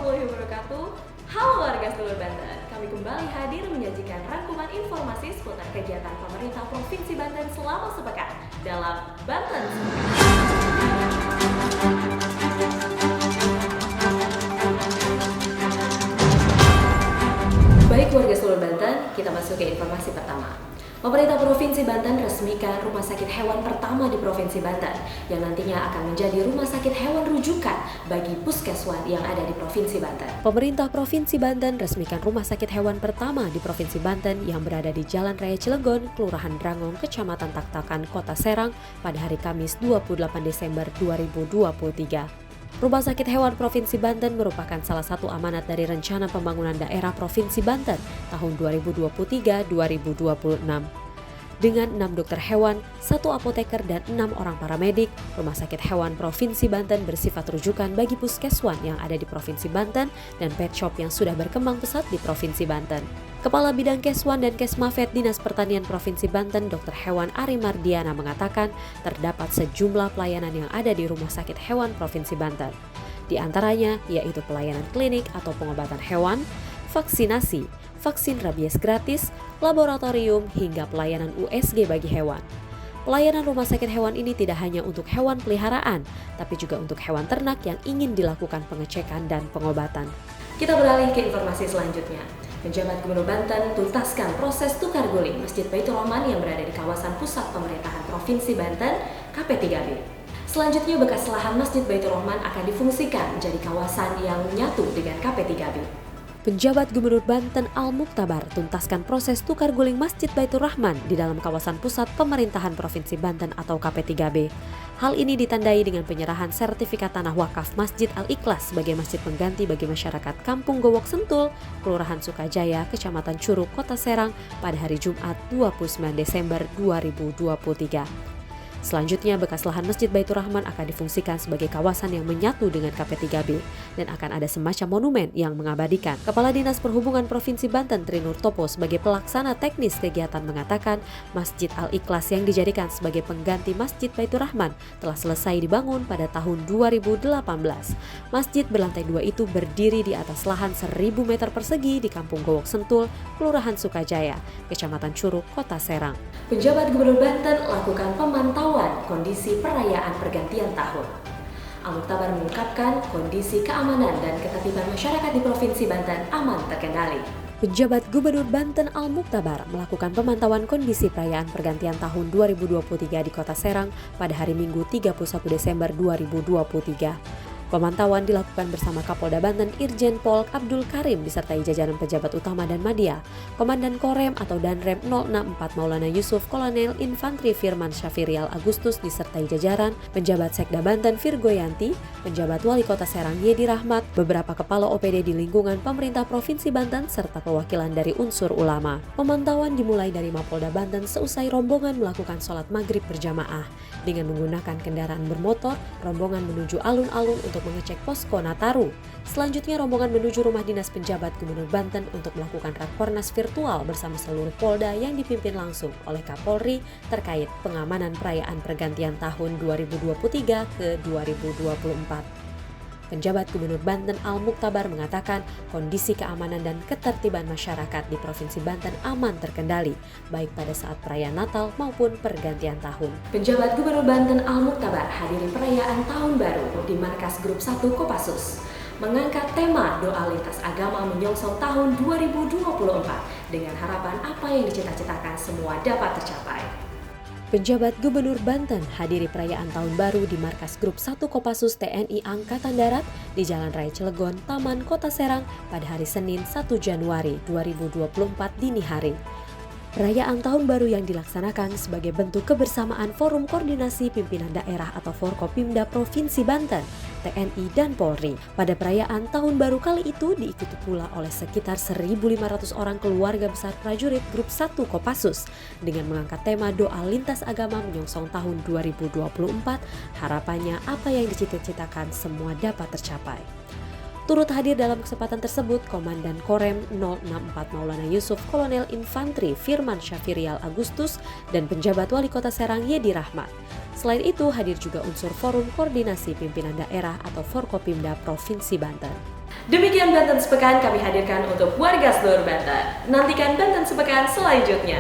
warahmatullahi wabarakatuh. Halo warga seluruh Banten, kami kembali hadir menyajikan rangkuman informasi seputar kegiatan pemerintah Provinsi Banten selama sepekan dalam Banten Sepekan. Baik warga seluruh Banten, kita masuk ke informasi pertama. Pemerintah Provinsi Banten resmikan rumah sakit hewan pertama di Provinsi Banten yang nantinya akan menjadi rumah sakit hewan rujukan bagi puskeswan yang ada di Provinsi Banten. Pemerintah Provinsi Banten resmikan rumah sakit hewan pertama di Provinsi Banten yang berada di Jalan Raya Cilegon, Kelurahan Drangong, Kecamatan Taktakan, Kota Serang pada hari Kamis 28 Desember 2023. Rumah Sakit Hewan Provinsi Banten merupakan salah satu amanat dari Rencana Pembangunan Daerah Provinsi Banten tahun 2023-2026. Dengan 6 dokter hewan, 1 apoteker, dan 6 orang paramedik, Rumah Sakit Hewan Provinsi Banten bersifat rujukan bagi puskeswan yang ada di Provinsi Banten dan pet shop yang sudah berkembang pesat di Provinsi Banten. Kepala Bidang Keswan dan Kesmafet Dinas Pertanian Provinsi Banten, Dr. Hewan Ari Mardiana mengatakan terdapat sejumlah pelayanan yang ada di Rumah Sakit Hewan Provinsi Banten. Di antaranya yaitu pelayanan klinik atau pengobatan hewan, vaksinasi, vaksin rabies gratis, laboratorium, hingga pelayanan USG bagi hewan. Pelayanan rumah sakit hewan ini tidak hanya untuk hewan peliharaan, tapi juga untuk hewan ternak yang ingin dilakukan pengecekan dan pengobatan. Kita beralih ke informasi selanjutnya. Penjabat Gubernur Banten tuntaskan proses tukar guling Masjid Baitur Rahman yang berada di kawasan pusat pemerintahan Provinsi Banten, KP3B. Selanjutnya bekas lahan Masjid Baitur Rahman akan difungsikan menjadi kawasan yang menyatu dengan KP3B. Penjabat Gubernur Banten Al-Muktabar tuntaskan proses tukar guling Masjid Baitur Rahman di dalam kawasan pusat pemerintahan Provinsi Banten atau KP3B. Hal ini ditandai dengan penyerahan sertifikat tanah wakaf Masjid Al-Ikhlas sebagai masjid pengganti bagi masyarakat Kampung Gowok Sentul, Kelurahan Sukajaya, Kecamatan Curug, Kota Serang pada hari Jumat 29 Desember 2023. Selanjutnya, bekas lahan Masjid Baitur Rahman akan difungsikan sebagai kawasan yang menyatu dengan KP3B dan akan ada semacam monumen yang mengabadikan. Kepala Dinas Perhubungan Provinsi Banten Trinur Topo sebagai pelaksana teknis kegiatan mengatakan Masjid Al-Ikhlas yang dijadikan sebagai pengganti Masjid Baitur Rahman telah selesai dibangun pada tahun 2018. Masjid berlantai 2 itu berdiri di atas lahan 1000 meter persegi di Kampung Gowok Sentul, Kelurahan Sukajaya, Kecamatan Curug, Kota Serang. Penjabat Gubernur Banten lakukan pemantauan kondisi perayaan pergantian tahun. Al-Muktabar mengungkapkan kondisi keamanan dan ketertiban masyarakat di Provinsi Banten aman terkendali. Penjabat Gubernur Banten Al-Muktabar melakukan pemantauan kondisi perayaan pergantian tahun 2023 di Kota Serang pada hari Minggu 31 Desember 2023. Pemantauan dilakukan bersama Kapolda Banten Irjen Pol Abdul Karim disertai jajaran pejabat utama dan media, Komandan Korem atau Danrem 064 Maulana Yusuf, Kolonel Infantri Firman Syafirial Agustus disertai jajaran, penjabat Sekda Banten Virgoyanti, penjabat Wali Kota Serang Yedi Rahmat, beberapa kepala OPD di lingkungan pemerintah Provinsi Banten serta perwakilan dari unsur ulama. Pemantauan dimulai dari Mapolda Banten seusai rombongan melakukan sholat maghrib berjamaah. Dengan menggunakan kendaraan bermotor, rombongan menuju alun-alun untuk mengecek posko Nataru. Selanjutnya rombongan menuju rumah dinas penjabat Gubernur Banten untuk melakukan rakornas virtual bersama seluruh Polda yang dipimpin langsung oleh Kapolri terkait pengamanan perayaan pergantian tahun 2023 ke 2024. Penjabat Gubernur Banten Al-Muktabar mengatakan kondisi keamanan dan ketertiban masyarakat di Provinsi Banten aman terkendali, baik pada saat perayaan Natal maupun pergantian tahun. Penjabat Gubernur Banten Al-Muktabar hadiri perayaan Tahun Baru di Markas Grup 1 Kopassus, mengangkat tema doa lintas agama menyongsong tahun 2024 dengan harapan apa yang dicita-citakan semua dapat tercapai. Penjabat Gubernur Banten hadiri perayaan Tahun Baru di Markas Grup 1 Kopassus TNI Angkatan Darat di Jalan Raya Cilegon, Taman Kota Serang pada hari Senin 1 Januari 2024 dini hari. Perayaan Tahun Baru yang dilaksanakan sebagai bentuk kebersamaan Forum Koordinasi Pimpinan Daerah atau Forkopimda Provinsi Banten, TNI dan Polri. Pada perayaan Tahun Baru kali itu diikuti pula oleh sekitar 1.500 orang keluarga besar prajurit Grup 1 Kopassus dengan mengangkat tema doa lintas agama menyongsong tahun 2024, harapannya apa yang dicita-citakan semua dapat tercapai. Turut hadir dalam kesempatan tersebut Komandan Korem 064 Maulana Yusuf, Kolonel Infantri Firman Syafirial Agustus, dan penjabat Wali Kota Serang Yedi Rahmat. Selain itu hadir juga unsur Forum Koordinasi Pimpinan Daerah atau Forkopimda Provinsi Banten. Demikian Banten Sepekan kami hadirkan untuk warga seluruh Banten. Nantikan Banten Sepekan selanjutnya.